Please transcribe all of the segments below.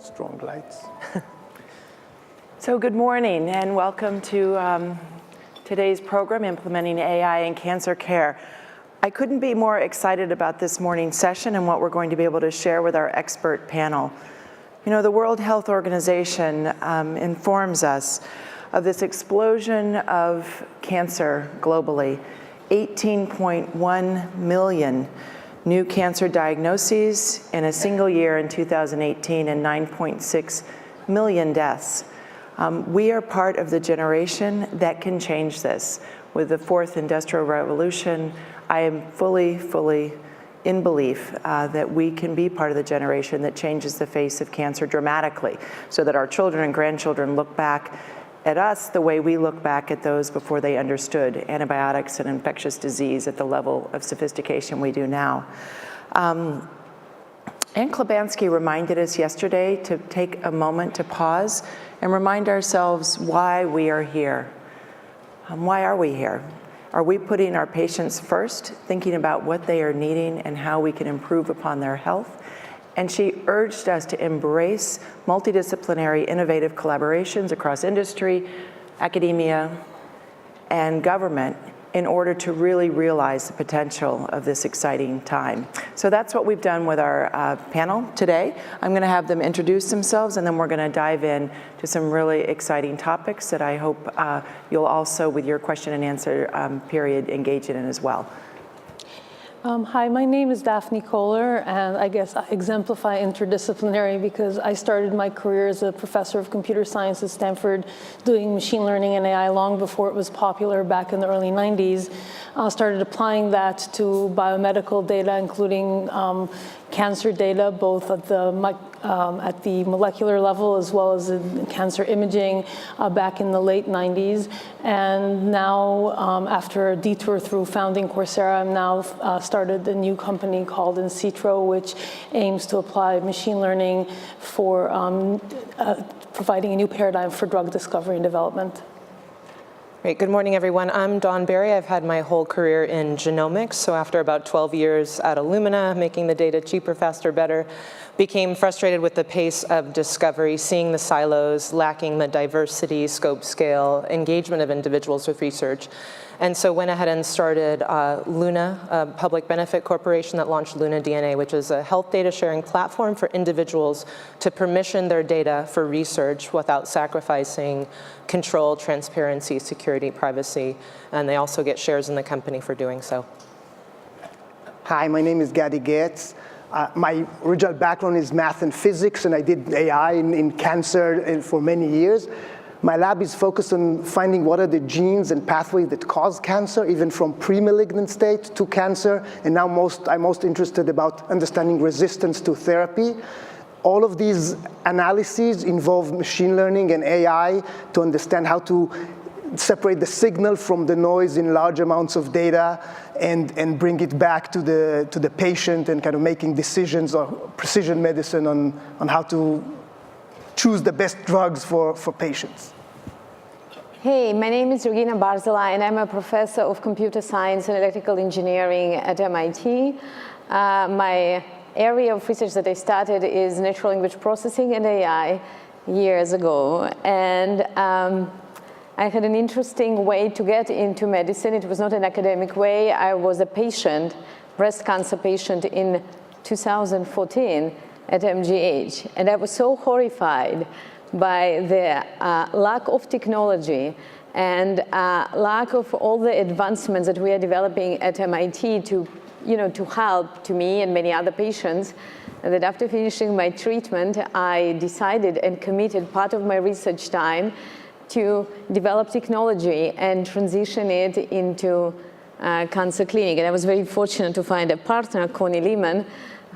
Strong lights. So good morning and welcome to today's program, Implementing AI in Cancer Care. I couldn't be more excited about this morning's session and what we're going to be able to share with our expert panel. You know, the World Health Organization informs us of this explosion of cancer globally. 18.1 million new cancer diagnoses in a single year in 2018 and 9.6 million deaths. We are part of the generation that can change this. With the fourth industrial revolution, I am fully in belief that we can be part of the generation that changes the face of cancer dramatically, so that our children and grandchildren look back at us the way we look back at those before they understood antibiotics and infectious disease at the level of sophistication we do now. Ann Klebansky reminded us yesterday to take a moment to pause and remind ourselves why we are here. Why are we here? Are we putting our patients first, thinking about what they are needing and how we can improve upon their health? And she urged us to embrace multidisciplinary, innovative collaborations across industry, academia, and government in order to really realize the potential of this exciting time. So that's what we've done with our panel today. I'm going to have them introduce themselves, and then we're going to dive in to some really exciting topics that I hope you'll also, with your question and answer period, engage in as well. Hi, my name is Daphne Koller, and I guess I exemplify interdisciplinary because I started my career as a professor of computer science at Stanford doing machine learning and AI long before it was popular back in the early 90s. Started applying that to biomedical data, including cancer data, both at the molecular level as well as in cancer imaging back in the late 90s. And now, after a detour through founding Coursera, I'm now started a new company called InCitro, which aims to apply machine learning for providing a new paradigm for drug discovery and development. Great. Good morning, everyone. I'm Dawn Berry. I've had my whole career in genomics. So after about 12 years at Illumina, making the data cheaper, faster, better, became frustrated with the pace of discovery, seeing the silos, lacking the diversity, scope, scale, engagement of individuals with research. And so went ahead and started Luna, a public benefit corporation that launched LunaDNA, which is a health data sharing platform for individuals to permission their data for research without sacrificing control, transparency, security, privacy. And they also get shares in the company for doing so. Hi, my name is Getz. My original background is math and physics, and I did AI in cancer for many years. My lab is focused on finding what are the genes and pathways that cause cancer, even from pre-malignant state to cancer. And now I'm most interested about understanding resistance to therapy. All of these analyses involve machine learning and AI to understand how to separate the signal from the noise in large amounts of data and bring it back to the patient and kind of making decisions or precision medicine on how to choose the best drugs for patients. Hey, my name is Regina Barzilay, and I'm a professor of computer science and electrical engineering at MIT. My area of research that I started is natural language processing and AI years ago. And I had an interesting way to get into medicine. It was not an academic way. I was a patient, breast cancer patient in 2014 at MGH. And I was so horrified by the lack of technology and lack of all the advancements that we are developing at MIT to help to me and many other patients, that after finishing my treatment, I decided and committed part of my research time to develop technology and transition it into cancer clinic. And I was very fortunate to find a partner, Lehman,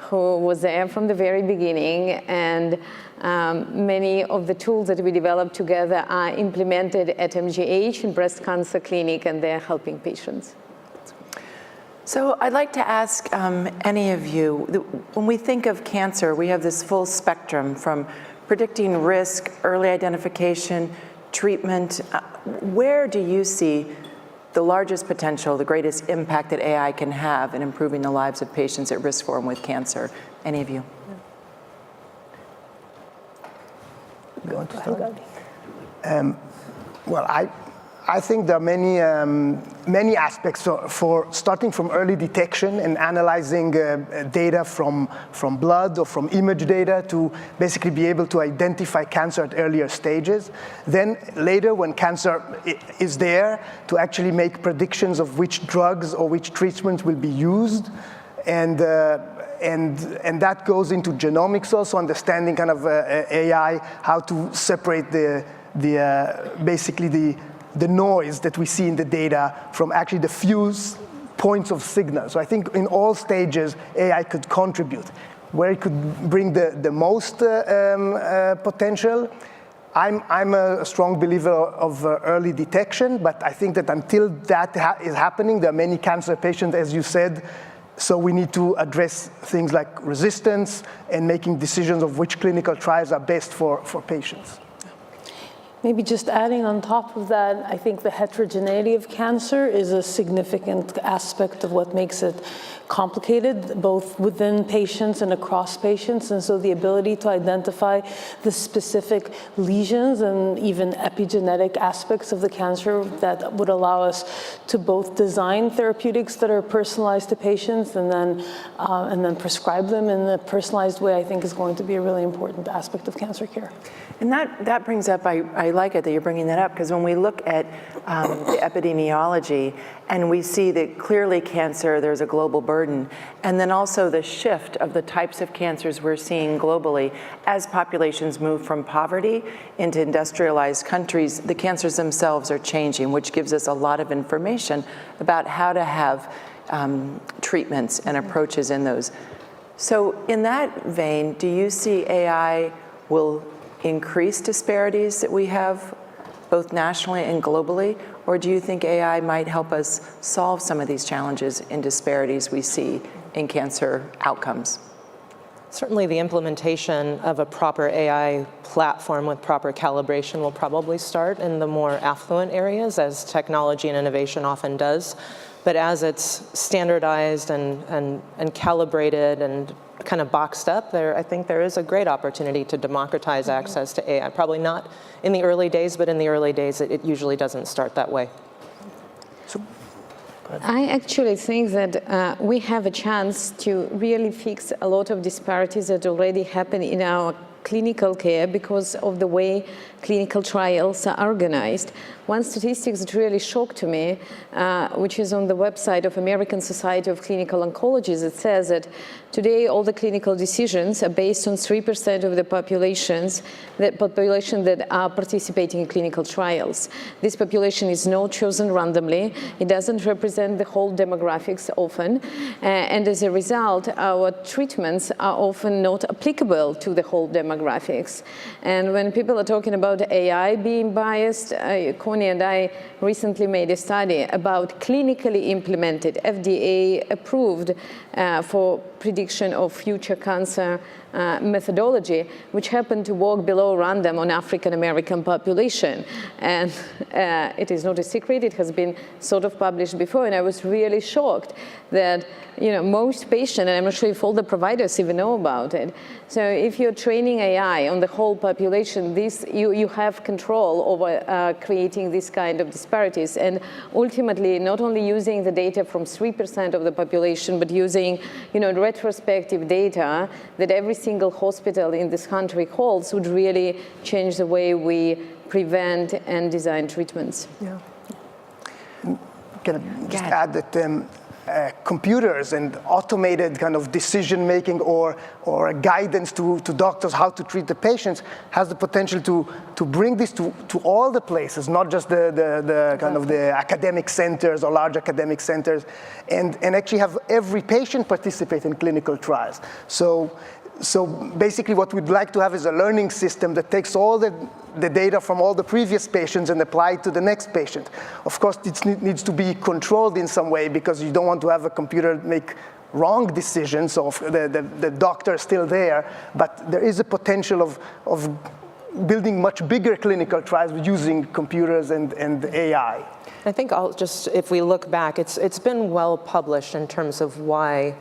who was there from the very beginning, and many of the tools that we developed together are implemented at MGH in breast cancer clinic, and they're helping patients. So I'd like to ask any of you, when we think of cancer, we have this full spectrum from predicting risk, early identification, treatment. Where do you see the largest potential, the greatest impact that AI can have in improving the lives of patients at risk for and with cancer? Any of you? You want to start? Well, I think there are many aspects for starting from early detection and analyzing data from blood or from image data to basically be able to identify cancer at earlier stages. Then later, when cancer is there, to actually make predictions of which drugs or which treatments will be used. And that goes into genomics also, understanding kind of AI, how to separate basically the noise that we see in the data from actually the few points of signal. So I think in all stages, AI could contribute. Where it could bring the most potential, I'm a strong believer of early detection, but I think that until that is happening, there are many cancer patients, as you said, so we need to address things like resistance and making decisions of which clinical trials are best for patients. Maybe just adding on top of that, I think the heterogeneity of cancer is a significant aspect of what makes it complicated, both within patients and across patients. And so the ability to identify the specific lesions and even epigenetic aspects of the cancer that would allow us to both design therapeutics that are personalized to patients and then prescribe them in a personalized way, I think is going to be a really important aspect of cancer care. And that brings up, I like it that you're bringing that up, because when we look at the epidemiology and we see that clearly cancer, there's a global burden, and then also the shift of the types of cancers we're seeing globally as populations move from poverty into industrialized countries, the cancers themselves are changing, which gives us a lot of information about how to have treatments and approaches in those. So in that vein, do you see AI will increase disparities that we have both nationally and globally, or do you think AI might help us solve some of these challenges and disparities we see in cancer outcomes? Certainly the implementation of a proper AI platform with proper calibration will probably start in the more affluent areas, as technology and innovation often does. But as it's standardized and calibrated and kind of boxed up, I think there is a great opportunity to democratize access to AI. Probably not in the early days, but in the early days, it usually doesn't start that way. I actually think that we have a chance to really fix a lot of disparities that already happen in our clinical care because of the way clinical trials are organized. One statistic that really shocked me, which is on the website of American Society of Clinical Oncology, that says that today all the clinical decisions are based on 3% of the population that are participating in clinical trials. This population is not chosen randomly. It doesn't represent the whole demographics often. And as a result, our treatments are often not applicable to the whole demographics. And when people are talking about AI being biased, Connie and I recently made a study about clinically implemented, FDA approved for prediction of future cancer methodology, which happened to work below random on African American population. And it is not a secret, it has been sort of published before, and I was really shocked that most patients, and I'm not sure if all the providers even know about it. So if you're training AI on the whole population, you have control over creating this kind of disparities. And ultimately, not only using the data from 3% of the population, but using retrospective data that every single hospital in this country holds would really change the way we prevent and design treatments. Yeah. Can I just add that computers and automated kind of decision-making or guidance to doctors how to treat the patients has the potential to bring this to all the places, not just the kind of the academic centers or large academic centers, and actually have every patient participate in clinical trials. So basically what we'd like to have is a learning system that takes all the data from all the previous patients and apply it to the next patient. Of course, it needs to be controlled in some way because you don't want to have a computer make wrong decisions, so the doctor is still there, but there is a potential of building much bigger clinical trials using computers and AI. I think if we look back, it's been well published in terms of why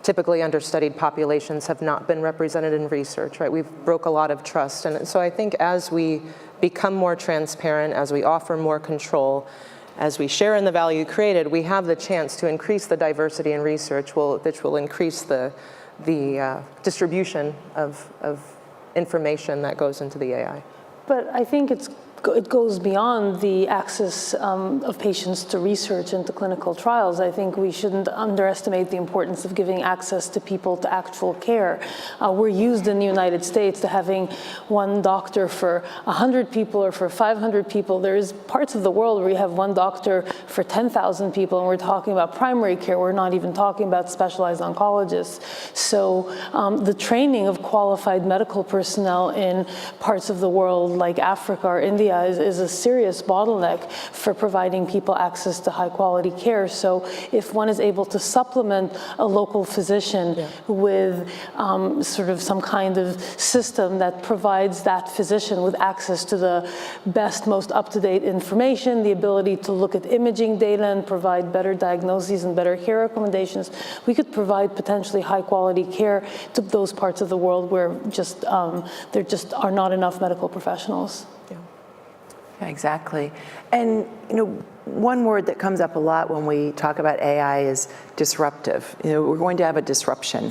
typically understudied populations have not been represented in research, right? We've broke a lot of trust. And so I think as we become more transparent, as we offer more control, as we share in the value created, we have the chance to increase the diversity in research, which will increase the distribution of information that goes into the AI. But I think it goes beyond the access of patients to research and to clinical trials. I think we shouldn't underestimate the importance of giving access to people to actual care. We're used in the United States to having one doctor for 100 people or for 500 people. There is parts of the world where you have one doctor for 10,000 people, and we're talking about primary care. We're not even talking about specialized oncologists. So the training of qualified medical personnel in parts of the world like Africa or India is a serious bottleneck for providing people access to high quality care. So if one is able to supplement a local physician with sort of some kind of system that provides that physician with access to the best, most up-to-date information, the ability to look at imaging data and provide better diagnoses and better care recommendations, we could provide potentially high quality care to those parts of the world where there just are not enough medical professionals. Exactly. And one word that comes up a lot when we talk about AI is disruptive. We're going to have a disruption.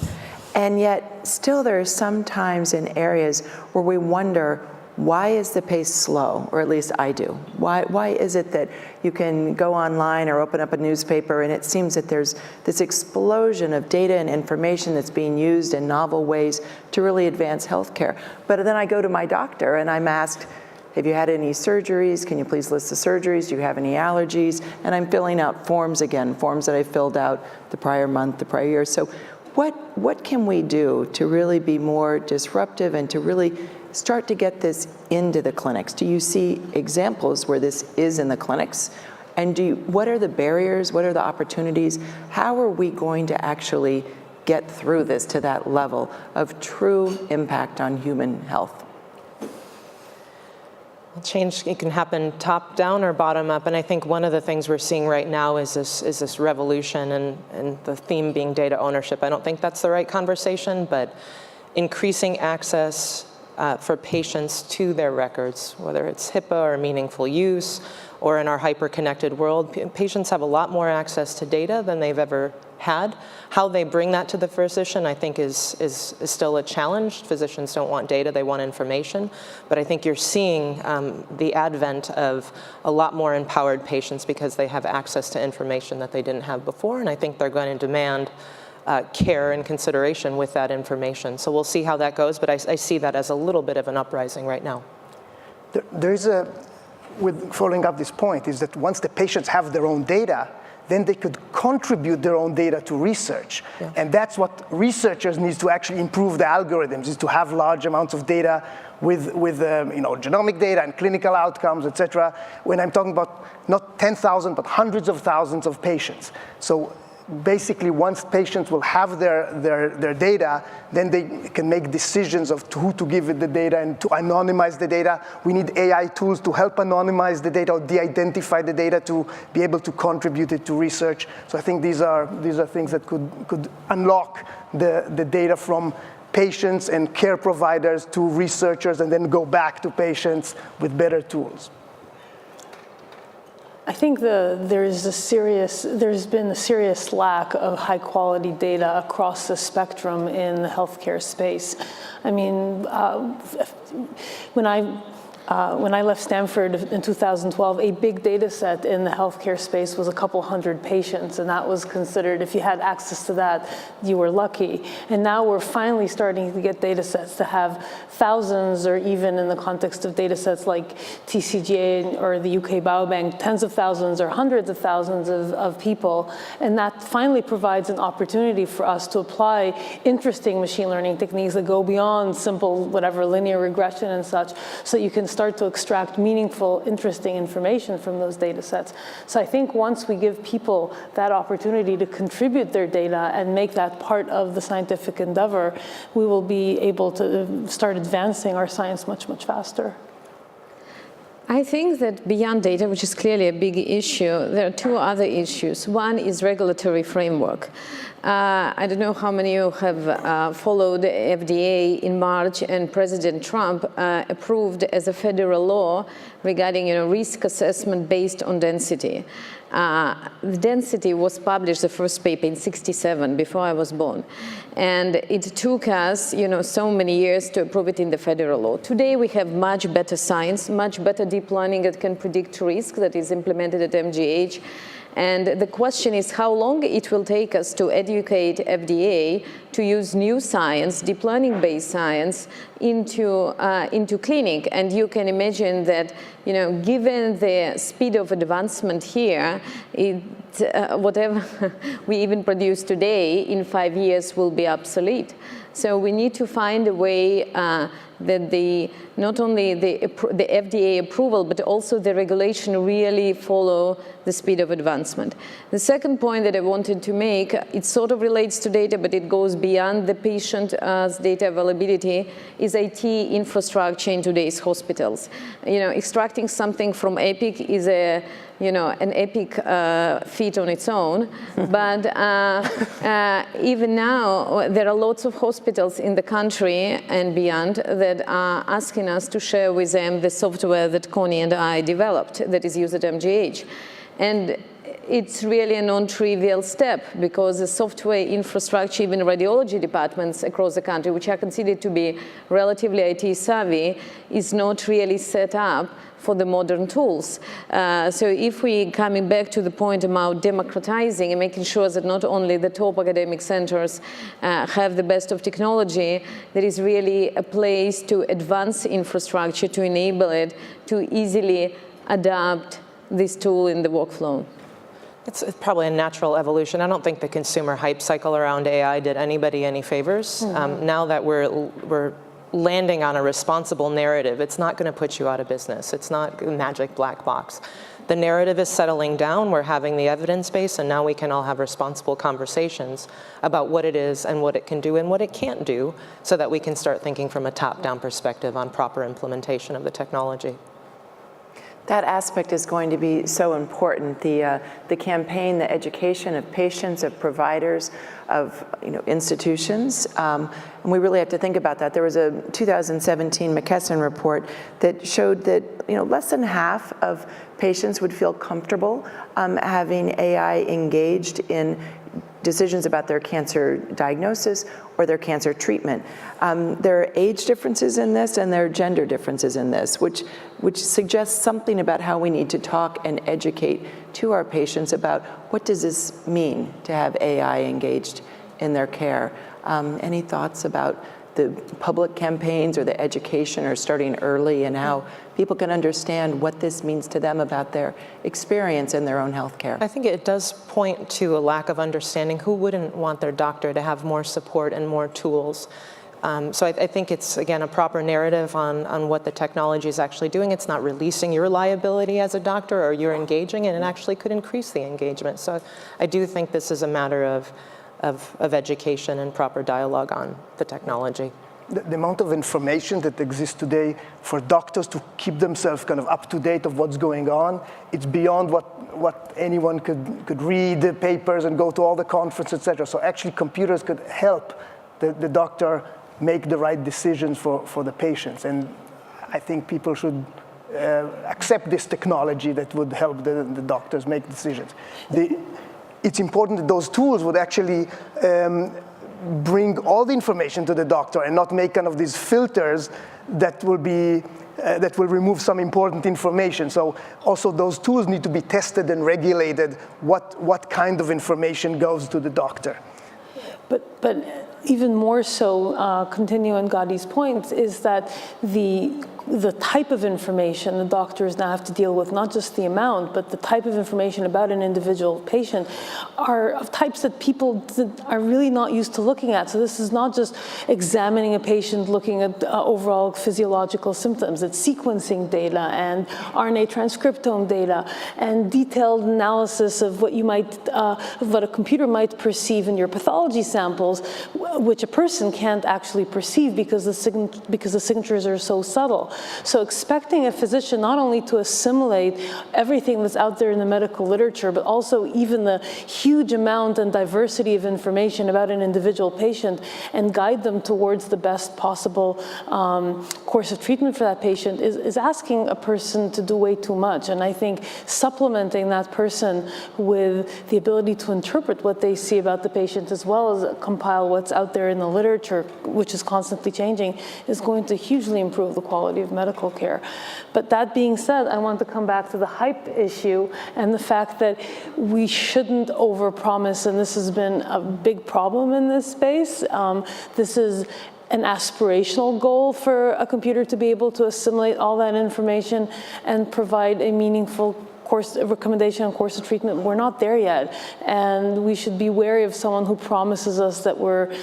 And yet still there are some times in areas where we wonder, why is the pace slow? Or at least I do. Why is it that you can go online or open up a newspaper and it seems that there's this explosion of data and information that's being used in novel ways to really advance healthcare? But then I go to my doctor and I'm asked, have you had any surgeries? Can you please list the surgeries? Do you have any allergies? And I'm filling out forms again, forms that I filled out the prior month, the prior year. So what can we do to really be more disruptive and to really start to get this into the clinics? Do you see examples where this is in the clinics? And what are the barriers? What are the opportunities? How are we going to actually get through this to that level of true impact on human health? Change, it can happen top down or bottom up, and I think one of the things we're seeing right now is this revolution and the theme being data ownership. I don't think that's the right conversation, but increasing access for patients to their records, whether it's HIPAA or meaningful use, or in our hyper-connected world, patients have a lot more access to data than they've ever had. How they bring that to the physician, I think, is still a challenge. Physicians don't want data, they want information. But I think you're seeing the advent of a lot more empowered patients because they have access to information that they didn't have before, and I think they're going to demand care and consideration with that information. So we'll see how that goes, but I see that as a little bit of an uprising right now. With following up this point, is that once the patients have their own data, then they could contribute their own data to research. Yeah. And that's what researchers need to actually improve the algorithms, is to have large amounts of data with genomic data and clinical outcomes, et cetera. When I'm talking about not 10,000, but hundreds of thousands of patients. So basically, once patients will have their data, then they can make decisions of who to give it the data and to anonymize the data. We need AI tools to help anonymize the data or de-identify the data to be able to contribute it to research. So I think these are things that could unlock the data from patients and care providers to researchers and then go back to patients with better tools. I think there's been a serious lack of high quality data across the spectrum in the healthcare space. I mean, when I left Stanford in 2012, a big data set in the healthcare space was a couple hundred patients, and that was considered, if you had access to that, you were lucky. And now we're finally starting to get data sets to have thousands, or even in the context of data sets like TCGA or the UK Biobank, tens of thousands or hundreds of thousands of people. And that finally provides an opportunity for us to apply interesting machine learning techniques that go beyond simple, whatever, linear regression and such, so you can start to extract meaningful, interesting information from those data sets. So I think once we give people that opportunity to contribute their data and make that part of the scientific endeavor, we will be able to start advancing our science much, much faster. I think that beyond data, which is clearly a big issue, there are two other issues. One is regulatory framework. I don't know how many of you have followed the FDA in March, and President Trump approved as a federal law regarding risk assessment based on density. The density was published, the first paper, in '67, before I was born. And it took us, so many years to approve it in the federal law. Today, we have much better science, much better deep learning that can predict risk that is implemented at MGH. And the question is how long it will take us to educate FDA to use new science, deep learning-based science, into clinic. And you can imagine that, given the speed of advancement here, whatever we even produce today in 5 years will be obsolete. So we need to find a way that not only the FDA approval, but also the regulation really follow the speed of advancement. The second point that I wanted to make, it sort of relates to data, but it goes beyond the patient's data availability, is IT infrastructure in today's hospitals. Extracting something from Epic is an epic feat on its own, but even now there are lots of hospitals in the country and beyond that are asking us to share with them the software that Connie and I developed that is used at MGH. And it's really a non-trivial step because the software infrastructure, even radiology departments across the country, which are considered to be relatively IT savvy, is not really set up for the modern tools. So if we coming back to the point about democratizing and making sure that not only the top academic centers have the best of technology, there is really a place to advance infrastructure to enable it to easily adapt this tool in the workflow. It's probably a natural evolution. I don't think the consumer hype cycle around AI did anybody any favors. Now that we're landing on a responsible narrative, it's not going to put you out of business. It's not a magic black box. The narrative is settling down. We're having the evidence base, and now we can all have responsible conversations about what it is and what it can do and what it can't do so that we can start thinking from a top-down perspective on proper implementation of the technology. That aspect is going to be so important. The campaign, the education of patients, of providers, of institutions, and we really have to think about that. There was a 2017 McKesson report that showed that less than half of patients would feel comfortable having AI engaged in decisions about their cancer diagnosis or their cancer treatment. There are age differences in this and there are gender differences in this, which suggests something about how we need to talk and educate to our patients about what does this mean to have AI engaged in their care. Any thoughts about the public campaigns or the education or starting early and how people can understand what this means to them about their experience in their own healthcare? I think it does point to a lack of understanding. Who wouldn't want their doctor to have more support and more tools? So I think it's, again, a proper narrative on what the technology is actually doing. It's not releasing your liability as a doctor or you're engaging, and it actually could increase the engagement. So I do think this is a matter of education and proper dialogue on the technology. The amount of information that exists today for doctors to keep themselves kind of up to date of what's going on, it's beyond what anyone could read the papers and go to all the conferences, et cetera. So actually computers could help the doctor make the right decisions for the patients. And I think people should accept this technology that would help the doctors make decisions. It's important that those tools would actually bring all the information to the doctor and not make kind of these filters that will remove some important information. So also those tools need to be tested and regulated, what kind of information goes to the doctor. But even more so, continuing Gadi's point, is that the type of information the doctors now have to deal with, not just the amount, but the type of information about an individual patient, are of types that people are really not used to looking at. So this is not just examining a patient, looking at overall physiological symptoms. It's sequencing data and RNA transcriptome data and detailed analysis of what what a computer might perceive in your pathology samples, which a person can't actually perceive because the signatures are so subtle. So expecting a physician not only to assimilate everything that's out there in the medical literature, but also even the huge amount and diversity of information about an individual patient and guide them towards the best possible course of treatment for that patient is asking a person to do way too much. And I think supplementing that person with the ability to interpret what they see about the patient as well as compile what's out there in the literature, which is constantly changing, is going to hugely improve the quality of medical care. But that being said, I want to come back to the hype issue and the fact that we shouldn't overpromise, and this has been a big problem in this space. This is an aspirational goal for a computer to be able to assimilate all that information and provide a meaningful recommendation on course of treatment. We're not there yet, and we should be wary of someone who promises us that we're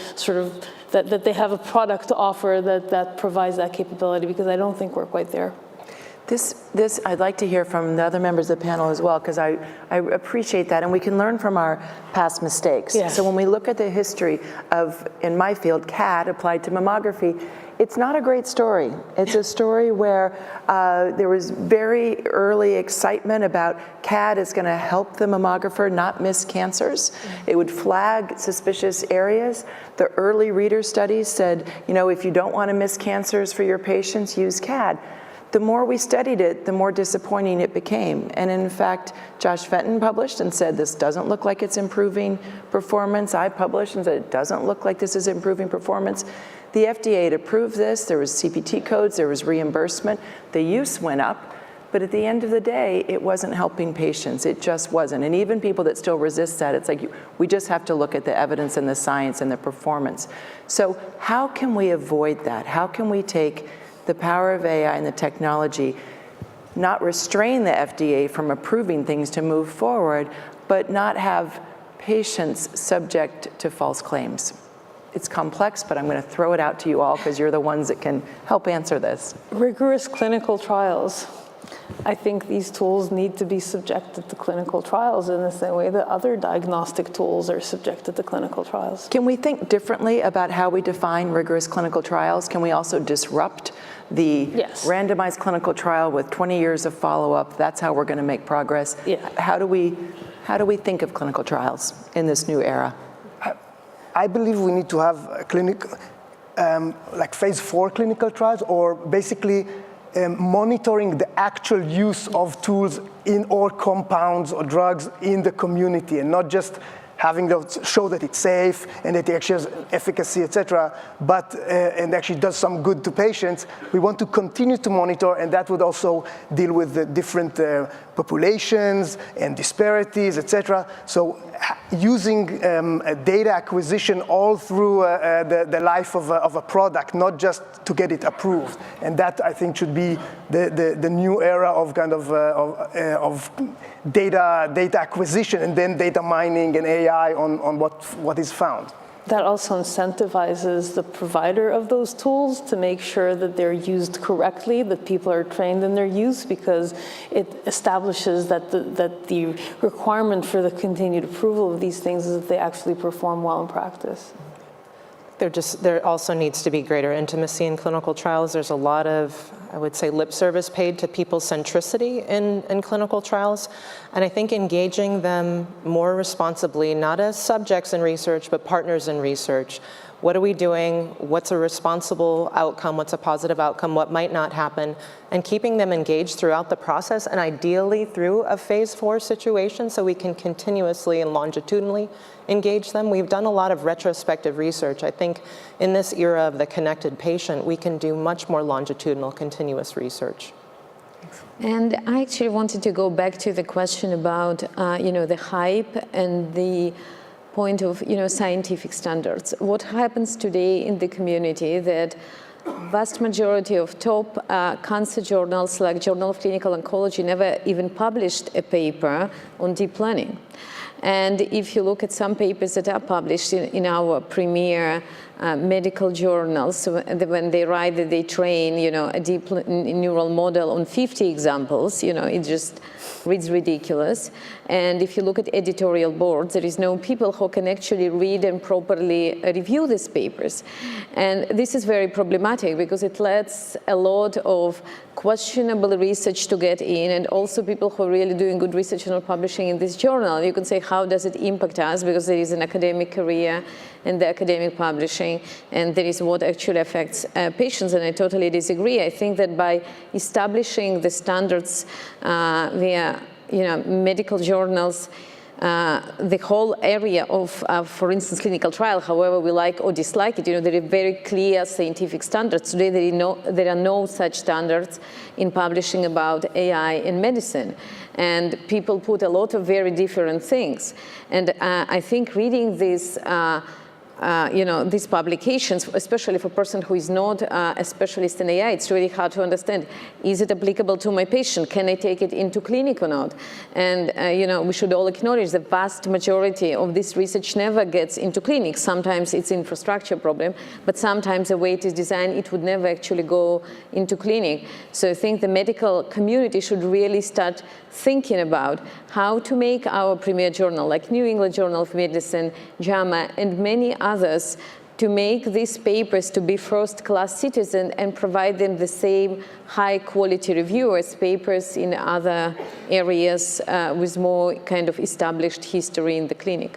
that they have a product to offer that provides that capability, because I don't think we're quite there. This I'd like to hear from the other members of the panel as well, because I appreciate that, and we can learn from our past mistakes. Yes. So when we look at the history of, in my field, CAD applied to mammography, it's not a great story. It's a story where there was very early excitement about CAD is going to help the mammographer not miss cancers. It would flag suspicious areas. The early reader studies said, if you don't want to miss cancers for your patients, use CAD. The more we studied it, the more disappointing it became. And in fact, Josh Fenton published and said, this doesn't look like it's improving performance. I published and said, it doesn't look like this is improving performance. The FDA had approved this. There was CPT codes, there was reimbursement. The use went up, but at the end of the day, it wasn't helping patients. It just wasn't. And even people that still resist that, it's like, we just have to look at the evidence and the science and the performance. So how can we avoid that? How can we take the power of AI and the technology, not restrain the FDA from approving things to move forward, but not have patients subject to false claims? It's complex, but I'm going to throw it out to you all because you're the ones that can help answer this. Rigorous clinical trials. I think these tools need to be subjected to clinical trials in the same way that other diagnostic tools are subjected to clinical trials. Can we think differently about how we define rigorous clinical trials? Can we also disrupt the randomized clinical trial with 20 years of follow-up? That's how we're going to make progress. Yeah. How do we think of clinical trials in this new era? I believe we need to have a like phase 4 clinical trials, or basically monitoring the actual use of tools or compounds or drugs in the community, and not just having those show that it's safe and that it actually has efficacy, et cetera, but and actually does some good to patients. We want to continue to monitor, and that would also deal with the different populations and disparities, et cetera. So using data acquisition all through the life of a product, not just to get it approved. And that, I think, should be the new era of kind of data acquisition, and then data mining and AI on what is found. That also incentivizes the provider of those tools to make sure that they're used correctly, that people are trained in their use, because it establishes that the requirement for the continued approval of these things is that they actually perform well in practice. There also needs to be greater intimacy in clinical trials. There's a lot of, I would say, lip service paid to people's centricity in clinical trials. And I think engaging them more responsibly, not as subjects in research, but partners in research. What are we doing? What's a responsible outcome? What's a positive outcome? What might not happen? And keeping them engaged throughout the process, and ideally through a phase 4 situation, so we can continuously and longitudinally engage them. We've done a lot of retrospective research. I think in this era of the connected patient, we can do much more longitudinal, continuous research. And I actually wanted to go back to the question about, the hype and the point of, scientific standards. What happens today in the community that vast majority of top cancer journals like Journal of Clinical Oncology never even published a paper on deep learning. And if you look at some papers that are published in our premier medical journals. So when they write that they train, a deep neural model on 50 examples, it just reads ridiculous. And if you look at editorial boards, there is no people who can actually read and properly review these papers. And this is very problematic because it lets a lot of questionable research to get in, and also people who are really doing good research and are publishing in this journal. You can say, how does it impact us? Because there is an academic career and the academic publishing, and there is what actually affects patients, and I totally disagree. I think that by establishing the standards via medical journals, the whole area of, for instance, clinical trial, however we like or dislike it, there are very clear scientific standards. Today there are no such standards in publishing about AI in medicine. And people put a lot of very different things. And I think reading these these publications, especially for a person who is not a specialist in AI, it's really hard to understand. Is it applicable to my patient? Can I take it into clinic or not? And we should all acknowledge the vast majority of this research never gets into clinic. Sometimes it's infrastructure problem, but sometimes the way it is designed, it would never actually go into clinic. So I think the medical community should really start thinking about how to make our premier journal, like New England Journal of Medicine, JAMA, and many others, to make these papers to be first-class citizen and provide them the same high-quality review as papers in other areas with more kind of established history in the clinic.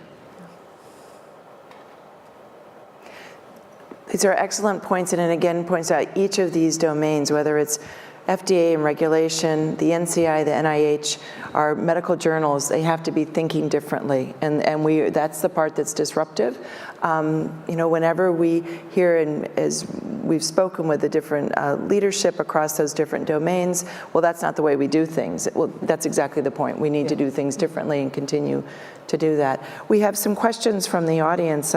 These are excellent points, and it again points out each of these domains, whether it's FDA and regulation, the NCI, the NIH, our medical journals, they have to be thinking differently, and that's the part that's disruptive. Whenever we hear, and as we've spoken with the different leadership across those different domains, well, that's not the way we do things. Well, that's exactly the point. We need to do things differently and continue to do that. We have some questions from the audience.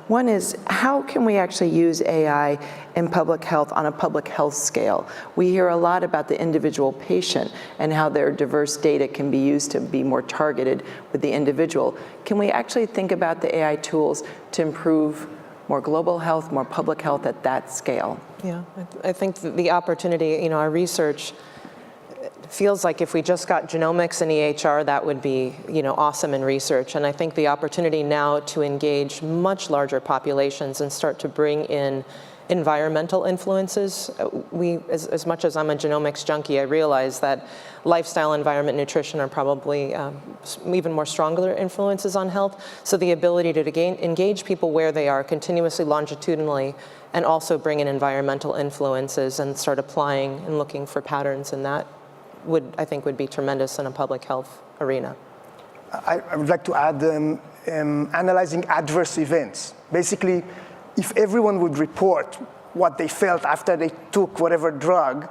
One is, how can we actually use AI in public health on a public health scale? We hear a lot about the individual patient and how their diverse data can be used to be more targeted with the individual. Can we actually think about the AI tools to improve more global health, more public health at that scale? Yeah, I think the opportunity, our research feels like if we just got genomics and EHR, that would be, awesome in research. And I think the opportunity now to engage much larger populations and start to bring in environmental influences. As much as I'm a genomics junkie, I realize that lifestyle, environment, nutrition are probably even more stronger influences on health. So the ability to engage people where they are continuously, longitudinally, and also bring in environmental influences and start applying and looking for patterns in that I think would be tremendous in a public health arena. I would like to add analyzing adverse events. Basically, if everyone would report what they felt after they took whatever drug,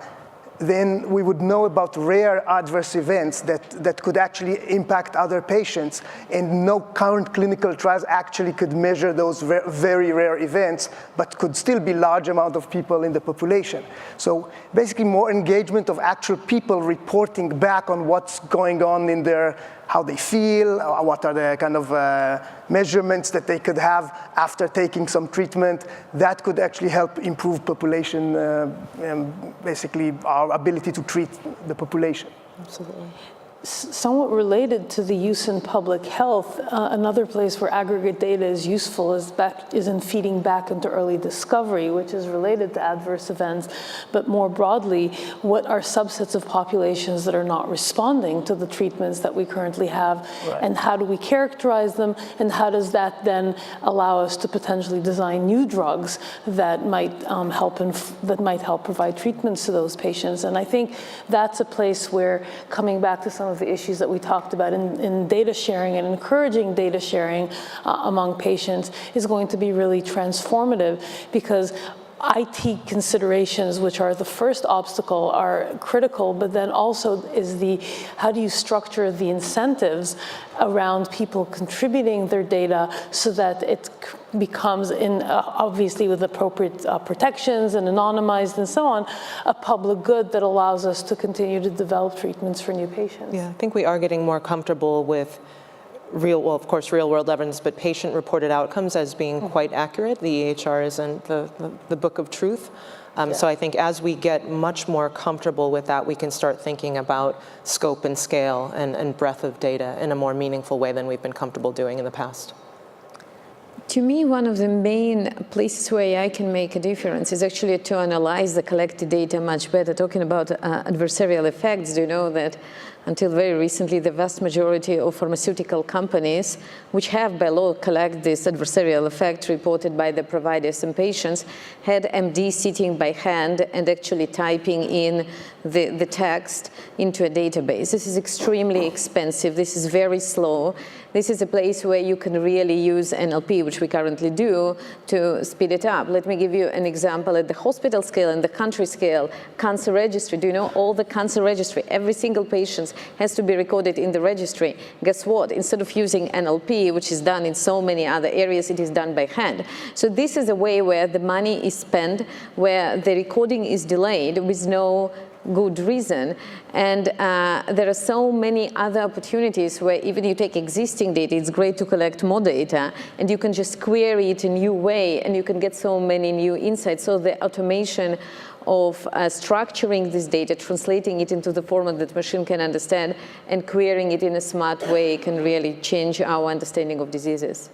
then we would know about rare adverse events that could actually impact other patients, and no current clinical trials actually could measure those very rare events, but could still be large amount of people in the population. So basically more engagement of actual people reporting back on what's going on in their, how they feel, what are the kind of measurements that they could have after taking some treatment. That could actually help improve population, basically our ability to treat the population. Absolutely. Somewhat related to the use in public health, another place where aggregate data is useful is in feeding back into early discovery, which is related to adverse events. But more broadly, what are subsets of populations that are not responding to the treatments that we currently have, right, and how do we characterize them, and how does that then allow us to potentially design new drugs that might help provide treatments to those patients? And I think that's a place where, coming back to some of the issues that we talked about in data sharing and encouraging data sharing among patients, is going to be really transformative, because IT considerations, which are the first obstacle, are critical, but then also is how do you structure the incentives around people contributing their data so that it becomes, obviously with appropriate protections and anonymized and so on, a public good that allows us to continue to develop treatments for new patients. Yeah, I think we are getting more comfortable with of course, real-world evidence, but patient-reported outcomes as being quite accurate. The EHR isn't the book of truth. So I think as we get much more comfortable with that, we can start thinking about scope and scale and breadth of data in a more meaningful way than we've been comfortable doing in the past. To me, one of the main places where AI can make a difference is actually to analyze the collected data much better. Talking about adversarial effects, do you know that until very recently, the vast majority of pharmaceutical companies, which have by law collect this adversarial effect reported by the providers and patients, had MD sitting by hand and actually typing in the text into a database. This is extremely expensive. This is very slow. This is a place where you can really use NLP, which we currently do, to speed it up. Let me give you an example at the hospital scale and the country scale. Cancer registry, do you know all the cancer registry? Every single patient has to be recorded in the registry. Guess what? Instead of using NLP, which is done in so many other areas, it is done by hand. So this is a way where the money is spent, where the recording is delayed with no good reason. And there are so many other opportunities where even you take existing data, it's great to collect more data, and you can just query it in a new way, and you can get so many new insights. So the automation of structuring this data, translating it into the format that machine can understand, and querying it in a smart way can really change our understanding of diseases.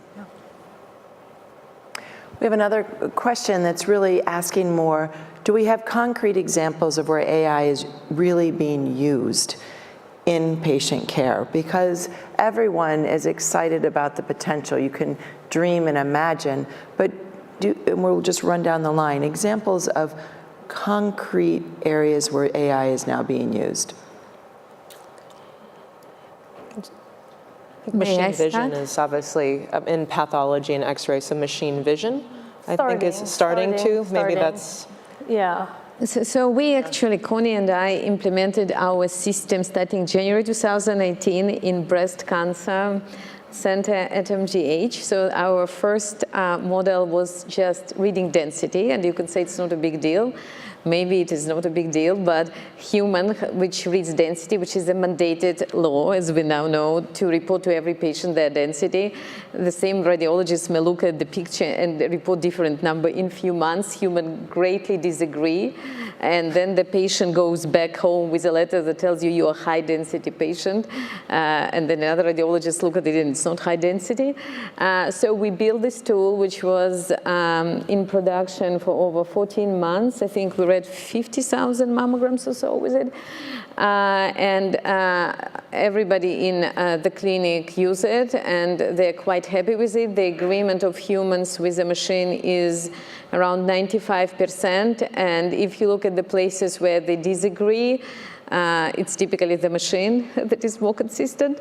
We have another question that's really asking more, do we have concrete examples of where AI is really being used in patient care? Because everyone is excited about the potential. You can dream and imagine, but and we'll just run down the line. Examples of concrete areas where AI is now being used. Machine vision is obviously in pathology and X-ray, so machine vision, I think is starting to. Maybe that's... Yeah. So we actually, Connie and I, implemented our system starting January 2018 in breast cancer center at MGH. So our first model was just reading density, and you can say it's not a big deal. Maybe it is not a big deal, but human, which reads density, which is a mandated law, as we now know, to report to every patient their density. The same radiologist may look at the picture and report different number in few months. Human greatly disagree. And then the patient goes back home with a letter that tells you you're a high density patient. And then another radiologist look at it and it's not high density. So we built this tool, which was in production for over 14 months. I think we read 50,000 mammograms or so with it. And everybody in the clinic use it, and they're quite happy with it. The agreement of humans with the machine is around 95%. And if you look at the places where they disagree, it's typically the machine that is more consistent.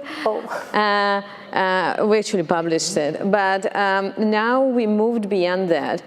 We actually published it. But now we moved beyond that.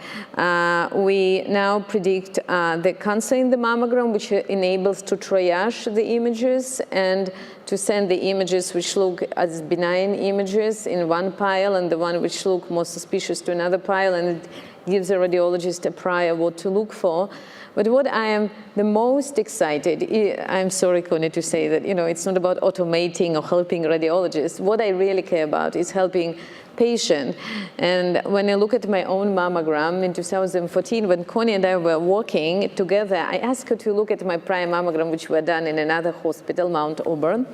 We now predict the cancer in the mammogram, which enables to triage the images and to send the images which look as benign images in one pile and the one which look more suspicious to another pile, and it gives the radiologist a prior what to look for. But what I am the most excited, I'm sorry, Connie, to say that, it's not about automating or helping radiologists. What I really care about is helping patients. And when I look at my own mammogram in 2014, when Connie and I were working together, I asked her to look at my prior mammogram, which were done in another hospital, Mount Auburn.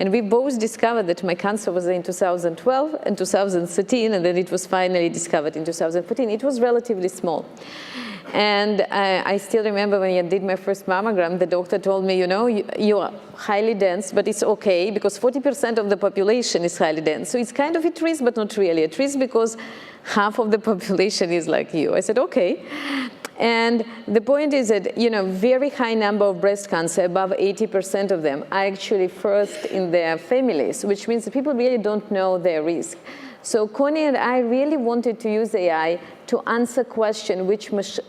And we both discovered that my cancer was in 2012 and 2013, and then it was finally discovered in 2014. It was relatively small. And I still remember when I did my first mammogram, the doctor told me, you are highly dense, but it's okay because 40% of the population is highly dense. So it's kind of at risk, but not really at risk because half of the population is like you. I said, okay. And the point is that, very high number of breast cancer, above 80% of them, are actually first in their families, which means that people really don't know their risk. So Connie and I really wanted to use AI to answer questions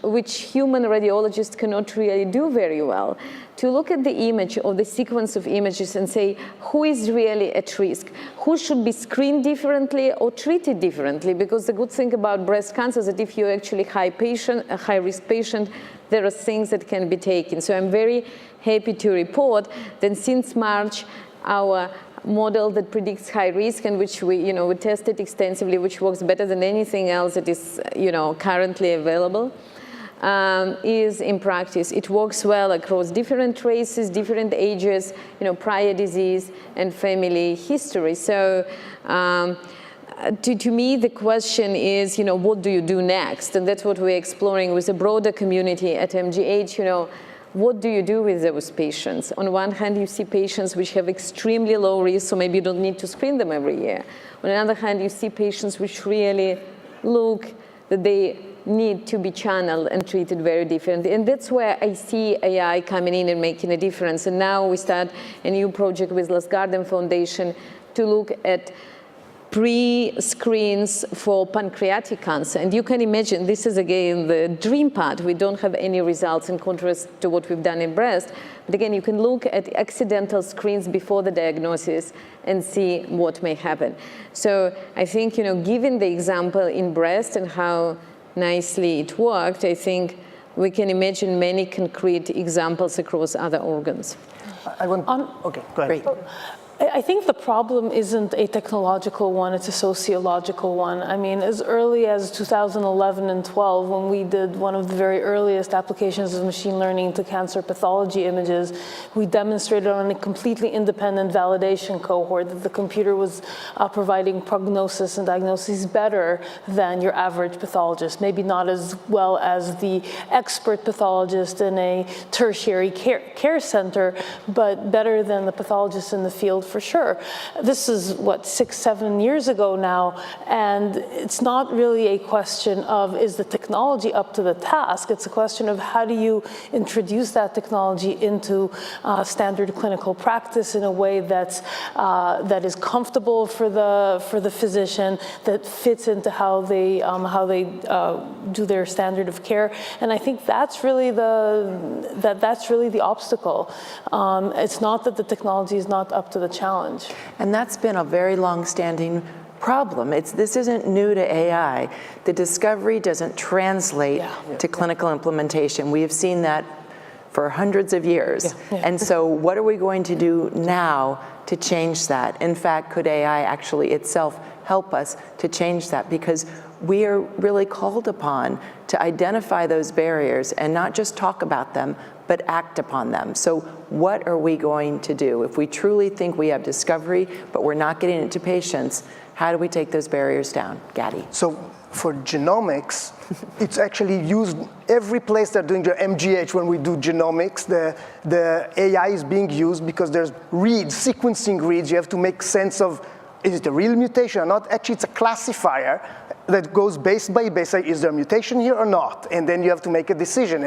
which human radiologists cannot really do very well. To look at the image or the sequence of images and say, who is really at risk? Who should be screened differently or treated differently? Because the good thing about breast cancer is that if you're actually a high-risk patient, there are things that can be taken. So I'm very happy to report that since March, our model that predicts high risk and which we tested extensively, which works better than anything else that is, currently available, is in practice. It works well across different races, different ages, prior disease and family history. So to me, the question is, what do you do next? And that's what we're exploring with a broader community at MGH. What do you do with those patients? On one hand, you see patients which have extremely low risk, so maybe you don't need to screen them every year. On the other hand, you see patients which really look that they need to be channeled and treated very differently. And that's where I see AI coming in and making a difference. And now we start a new project with Last Garden Foundation to look at pre-screens for pancreatic cancer. And you can imagine, this is again the dream part. We don't have any results in contrast to what we've done in breast. But again, you can look at accidental screens before the diagnosis and see what may happen. So I think, given the example in breast and how nicely it worked, I think we can imagine many concrete examples across other organs. Okay, go ahead. Great. I think the problem isn't a technological one, it's a sociological one. I mean, as early as 2011 and 12, when we did one of the very earliest applications of machine learning to cancer pathology images, we demonstrated on a completely independent validation cohort that the computer was providing prognosis and diagnosis better than your average pathologist. Maybe not as well as the expert pathologist in a tertiary care center, but better than the pathologist in the field for sure. This is, 6-7 years ago now, and it's not really a question of, is the technology up to the task? It's a question of how do you introduce that technology into standard clinical practice in a way that is comfortable for the physician, that fits into how they do their standard of care. And I think that's really the obstacle. It's not that the technology is not up to the challenge. And that's been a very long-standing problem. This isn't new to AI. The discovery doesn't translate to clinical implementation. We have seen that for hundreds of years. And so what are we going to do now to change that? In fact, could AI actually itself help us to change that? Because we are really called upon to identify those barriers and not just talk about them, but act upon them. So what are we going to do? If we truly think we have discovery, but we're not getting it to patients, how do we take those barriers down? Gaddy. So for genomics, it's actually used every place they're doing the MGH. When we do genomics, the AI is being used because there's reads, sequencing reads. You have to make sense of, is it a real mutation or not? Actually, it's a classifier that goes base by base. Like, is there a mutation here or not? And then you have to make a decision.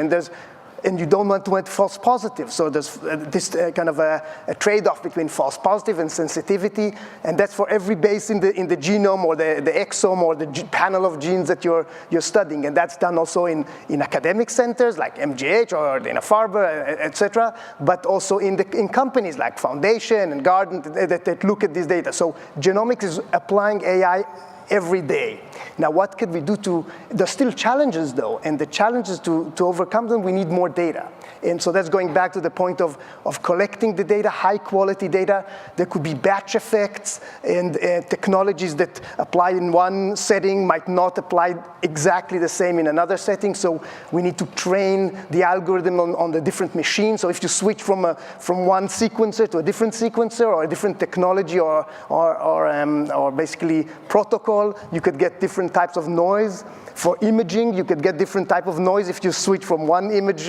And you don't want to have false positive. So there's this kind of a trade-off between false positive and sensitivity. And that's for every base in the genome or the exome or the panel of genes that you're studying. And that's done also in academic centers like MGH or Dana-Farber, et cetera, but also in companies like Foundation and Garden that look at this data. So genomics is applying AI every day. Now, what could we do there's still challenges though, and the challenges to overcome them, we need more data. And so that's going back to the point of collecting the data, high quality data. There could be batch effects and technologies that apply in one setting might not apply exactly the same in another setting. So we need to train the algorithm on the different machines. So if you switch from one sequencer to a different sequencer or a different technology or basically protocol, you could get different types of noise. For imaging, you could get different type of noise if you switch from one image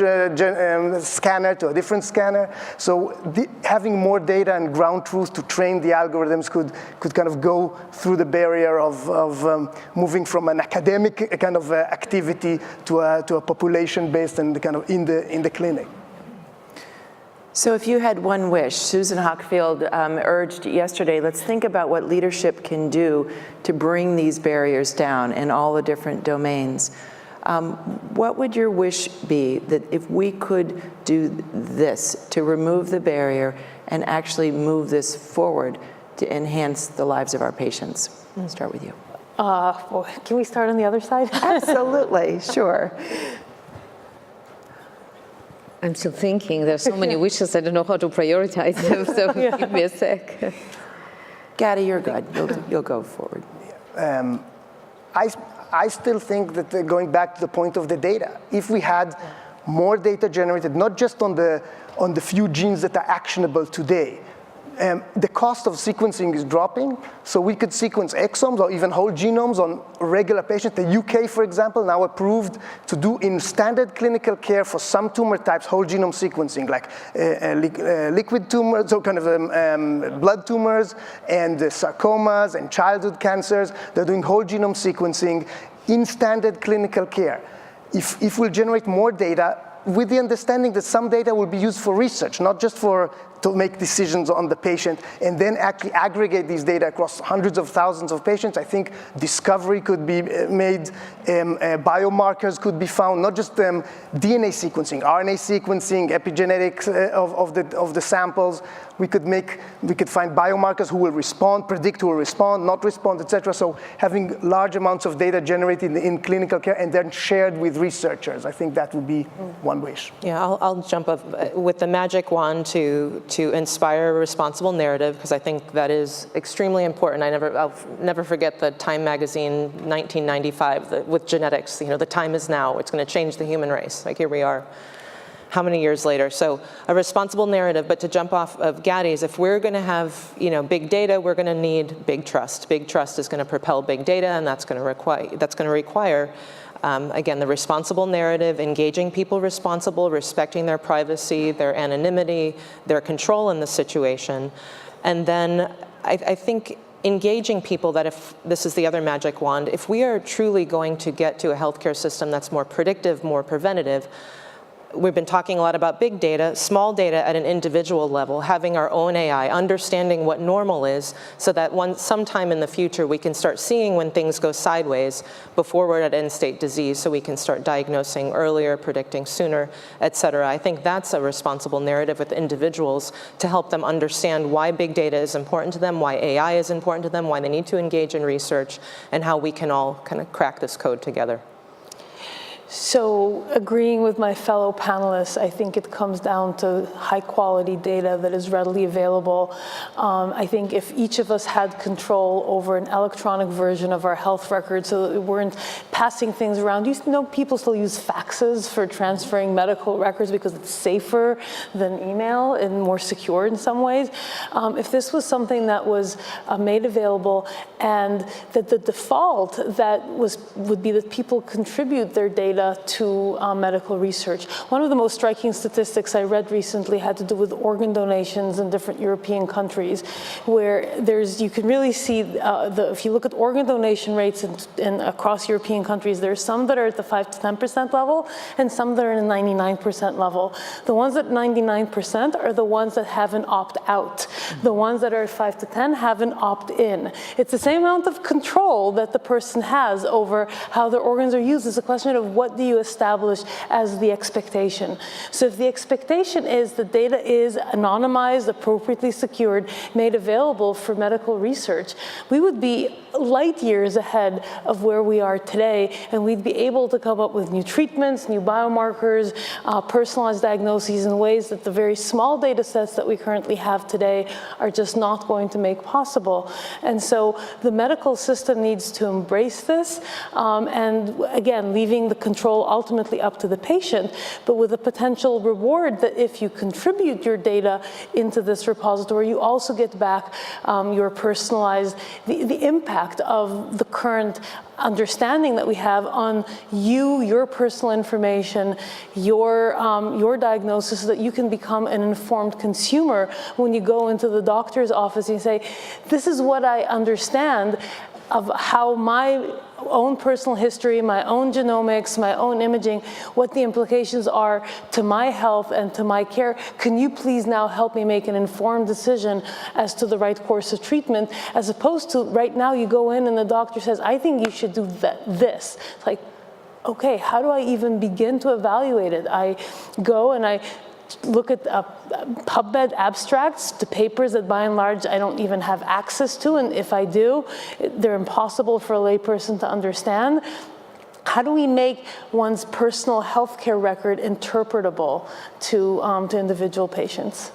scanner to a different scanner. So having more data and ground truth to train the algorithms could kind of go through the barrier of moving from an academic kind of activity to a population-based and kind of in the clinic. So if you had one wish, Susan Hockfield urged yesterday, let's think about what leadership can do to bring these barriers down in all the different domains. What would your wish be that if we could do this to remove the barrier and actually move this forward to enhance the lives of our patients? I'll start with you. Well, can we start on the other side? Absolutely, sure. I'm still thinking. There's so many wishes. I don't know how to prioritize them. So give me a sec. Gaddy, you're good. You'll go forward. I still think that going back to the point of the data, if we had more data generated, not just on the few genes that are actionable today, the cost of sequencing is dropping, so we could sequence exomes or even whole genomes on regular patients. The UK, for example, now approved to do in standard clinical care for some tumor types whole genome sequencing, like liquid tumors, so kind of blood tumors and sarcomas and childhood cancers. They're doing whole genome sequencing in standard clinical care. If we'll generate more data, with the understanding that some data will be used for research, not just to make decisions on the patient, and then actually aggregate these data across hundreds of thousands of patients. I think discovery could be made, biomarkers could be found, not just DNA sequencing, RNA sequencing, epigenetics of the samples. We could find biomarkers who will respond, predict who will respond, not respond, et cetera. So having large amounts of data generated in clinical care and then shared with researchers, I think that would be one wish. Yeah, I'll jump up with the magic wand to inspire a responsible narrative, because I think that is extremely important. I'll never forget the Time magazine 1995 with genetics. You know, the time is now. It's going to change the human race. Like, here we are, how many years later? So a responsible narrative. But to jump off of Gaddy's, if we're going to have big data, we're going to need big trust. Big trust is going to propel big data, and that's going to require again, the responsible narrative, engaging people responsible, respecting their privacy, their anonymity, their control in the situation. And then I think engaging people that, if this is the other magic wand, if we are truly going to get to a healthcare system that's more predictive, more preventative, we've been talking a lot about big data, small data at an individual level, having our own AI, understanding what normal is, so that sometime in the future we can start seeing when things go sideways before we're at end-stage disease, so we can start diagnosing earlier, predicting sooner, et cetera. I think that's a responsible narrative with individuals to help them understand why big data is important to them, why AI is important to them, why they need to engage in research, and how we can all kind of crack this code together. So agreeing with my fellow panelists, I think it comes down to high quality data that is readily available. I think if each of us had control over an electronic version of our health record so that we weren't passing things around. You know, people still use faxes for transferring medical records because it's safer than email and more secure in some ways. If this was something that was made available, and that the default would be that people contribute their data to medical research. One of the most striking statistics I read recently had to do with organ donations in different European countries, where you can really see if you look at organ donation rates in across European countries, there's some that are at the 5 to 10% level and some that are in the 99% level. The ones at 99% are the ones that have an opt-out. The ones that are at 5 to 10 have an opt-in. It's the same amount of control that the person has over how their organs are used. It's a question of what do you establish as the expectation. So if the expectation is the data is anonymized, appropriately secured, made available for medical research, we would be light years ahead of where we are today, and we'd be able to come up with new treatments, new biomarkers, personalized diagnoses in ways that the very small data sets that we currently have today are just not going to make possible. And so the medical system needs to embrace this, and again, leaving the control ultimately up to the patient, but with a potential reward that if you contribute your data into this repository, you also get back your personalized, the impact of the current understanding that we have on you, your personal information, your diagnosis, so that you can become an informed consumer when you go into the doctor's office and you say, this is what I understand of how my own personal history, my own genomics, my own imaging, what the implications are to my health and to my care. Can you please now help me make an informed decision as to the right course of treatment, as opposed to right now you go in and the doctor says, I think you should do this. It's like, okay, how do I even begin to evaluate it? I go and I look at PubMed abstracts to papers that by and large I don't even have access to, and if I do, they're impossible for a layperson to understand. How do we make one's personal healthcare record interpretable to individual patients?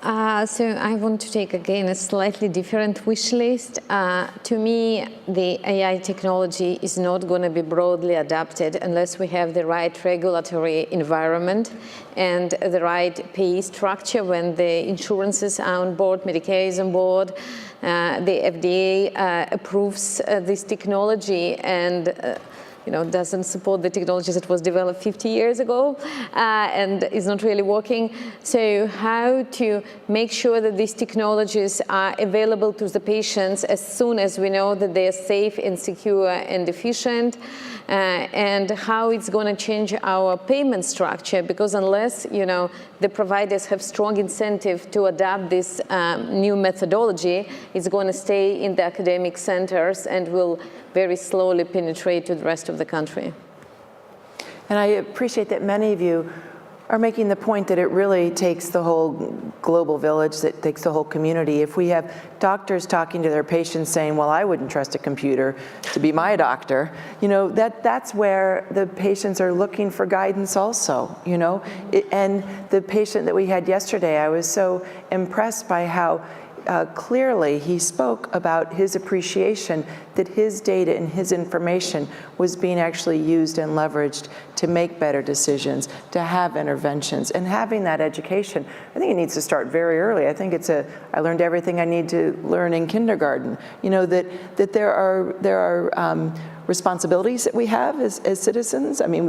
So I want to take again a slightly different wish list. To me, the AI technology is not going to be broadly adopted unless we have the right regulatory environment and the right pay structure when the insurances are on board, Medicare is on board, the FDA approves this technology and doesn't support the technologies that was developed 50 years ago and is not really working. So how to make sure that these technologies are available to the patients as soon as we know that they are safe and secure and efficient, and how it's going to change our payment structure, because unless the providers have strong incentive to adopt this new methodology, it's going to stay in the academic centers and will very slowly penetrate to the rest of the country. And I appreciate that many of you are making the point that it really takes the whole global village, that takes the whole community. If we have doctors talking to their patients saying, well, I wouldn't trust a computer to be my doctor, that's where the patients are looking for guidance also, And the patient that we had yesterday, I was so impressed by how clearly he spoke about his appreciation that his data and his information was being actually used and leveraged to make better decisions, to have interventions, and having that education. I think it needs to start very early. I think I learned everything I need to learn in kindergarten. That there are responsibilities that we have as citizens. I mean,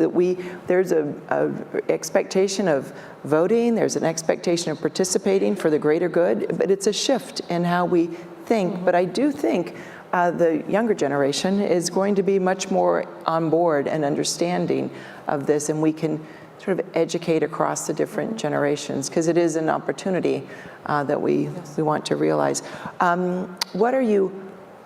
there's a expectation of voting, there's an expectation of participating for the greater good, but it's a shift in how we think. But I do think the younger generation is going to be much more on board and understanding of this, and we can sort of educate across the different generations, because it is an opportunity that we want to realize. What are you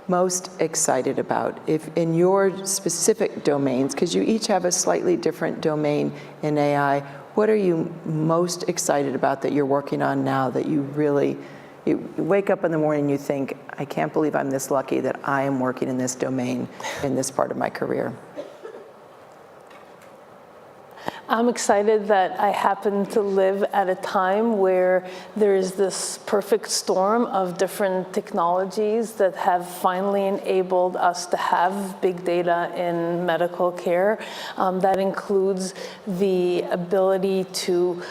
most excited about if in your specific domains, because you each have a slightly different domain in AI, what are you most excited about that you're working on now that you wake up in the morning and you think, I can't believe I'm this lucky that I am working in this domain in this part of my career? I'm excited that I happen to live at a time where there is this perfect storm of different technologies that have finally enabled us to have big data in medical care. That includes the ability to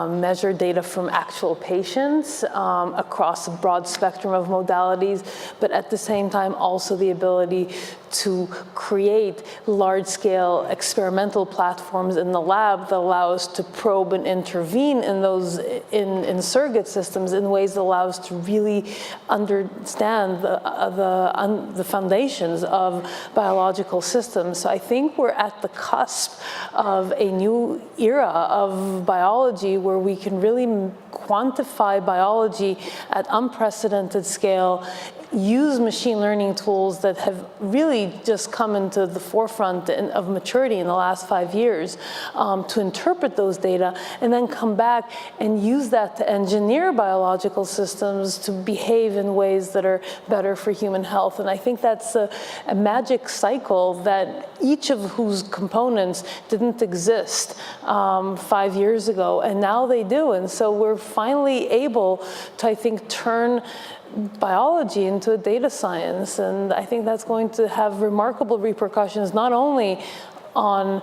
measure data from actual patients across a broad spectrum of modalities, but at the same time also the ability to create large-scale experimental platforms in the lab that allow us to probe and intervene in those in surrogate systems in ways that allow us to really understand the foundations of biological systems. So I think we're at the cusp of a new era of biology where we can really quantify biology at unprecedented scale, use machine learning tools that have really just come into the forefront of maturity in the last 5 years to interpret those data, and then come back and use that to engineer biological systems to behave in ways that are better for human health. And I think that's a magic cycle that each of whose components didn't exist 5 years ago, and now they do. And so we're finally able to, I think, turn biology into a data science, and I think that's going to have remarkable repercussions not only on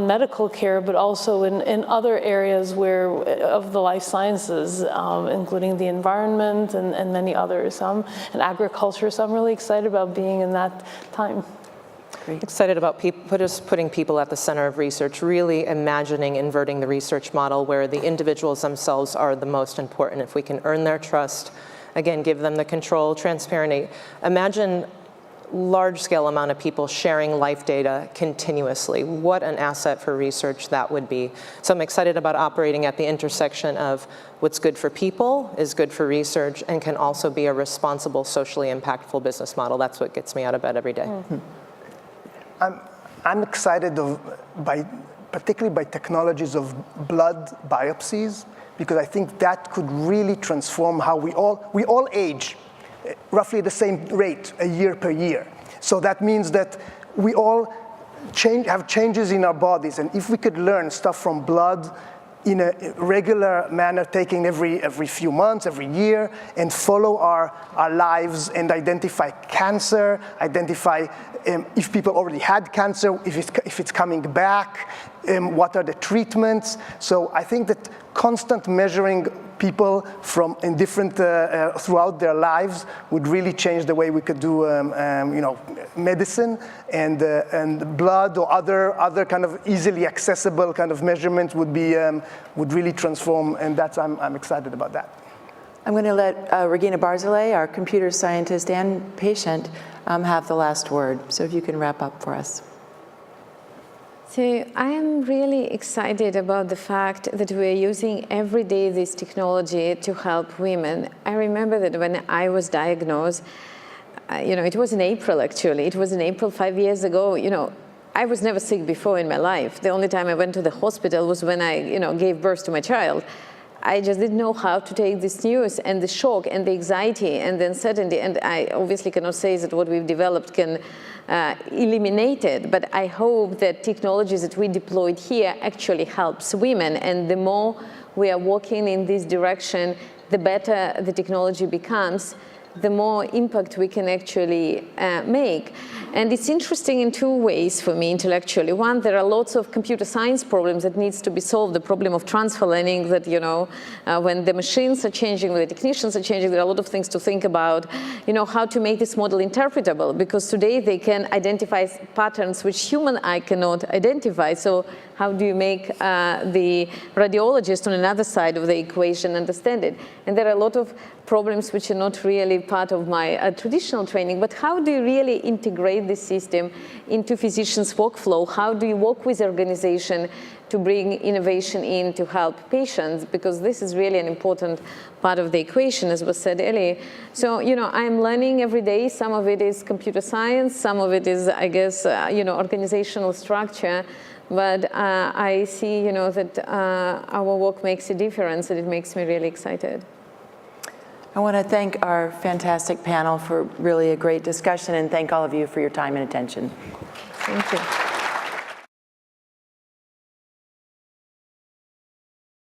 medical care, but also in other areas of the life sciences, including the environment and many others, and agriculture. So I'm really excited about being in that time. Great. Excited about putting people at the center of research, really imagining inverting the research model where the individuals themselves are the most important. If we can earn their trust, again, give them the control, transparency. Imagine large-scale amount of people sharing life data continuously. What an asset for research that would be. So I'm excited about operating at the intersection of what's good for people is good for research and can also be a responsible, socially impactful business model. That's what gets me out of bed every day. Mm-hmm. I'm excited particularly by technologies of blood biopsies, because I think that could really transform how we all age roughly at the same rate, a year per year. So that means that we all have changes in our bodies, and if we could learn stuff from blood in a regular manner, taking every few months, every year, and follow our lives and identify cancer, identify if people already had cancer, if it's coming back, what are the treatments. So I think that constant measuring people from in different throughout their lives would really change the way we could do medicine, and blood or other kind of easily accessible kind of measurements would really transform, and I'm excited about that. I'm going to let Regina Barzilay, our computer scientist and patient, have the last word. So if you can wrap up for us. So I am really excited about the fact that we are using every day this technology to help women. I remember that when I was diagnosed, it was in April actually. It was in April 5 years ago. I was never sick before in my life. The only time I went to the hospital was when I gave birth to my child. I just didn't know how to take this news and the shock and the anxiety and the uncertainty. And I obviously cannot say that what we've developed can eliminate it, but I hope that technologies that we deployed here actually helps women. And the more we are walking in this direction, the better the technology becomes, the more impact we can actually make. And it's interesting in two ways for me intellectually. One, there are lots of computer science problems that needs to be solved. The problem of transfer learning that, when the machines are changing, when the technicians are changing, there are a lot of things to think about, how to make this model interpretable, because today they can identify patterns which human eye cannot identify. So how do you make the radiologist on another side of the equation understand it? And there are a lot of problems which are not really part of my traditional training, but how do you really integrate this system into physicians' workflow? How do you work with organization to bring innovation in to help patients? Because this is really an important part of the equation, as was said earlier. So, I'm learning every day. Some of it is computer science, some of it is, I guess, organizational structure. But I see, that our work makes a difference, and it makes me really excited. I want to thank our fantastic panel for really a great discussion, and thank all of you for your time and attention. Thank you.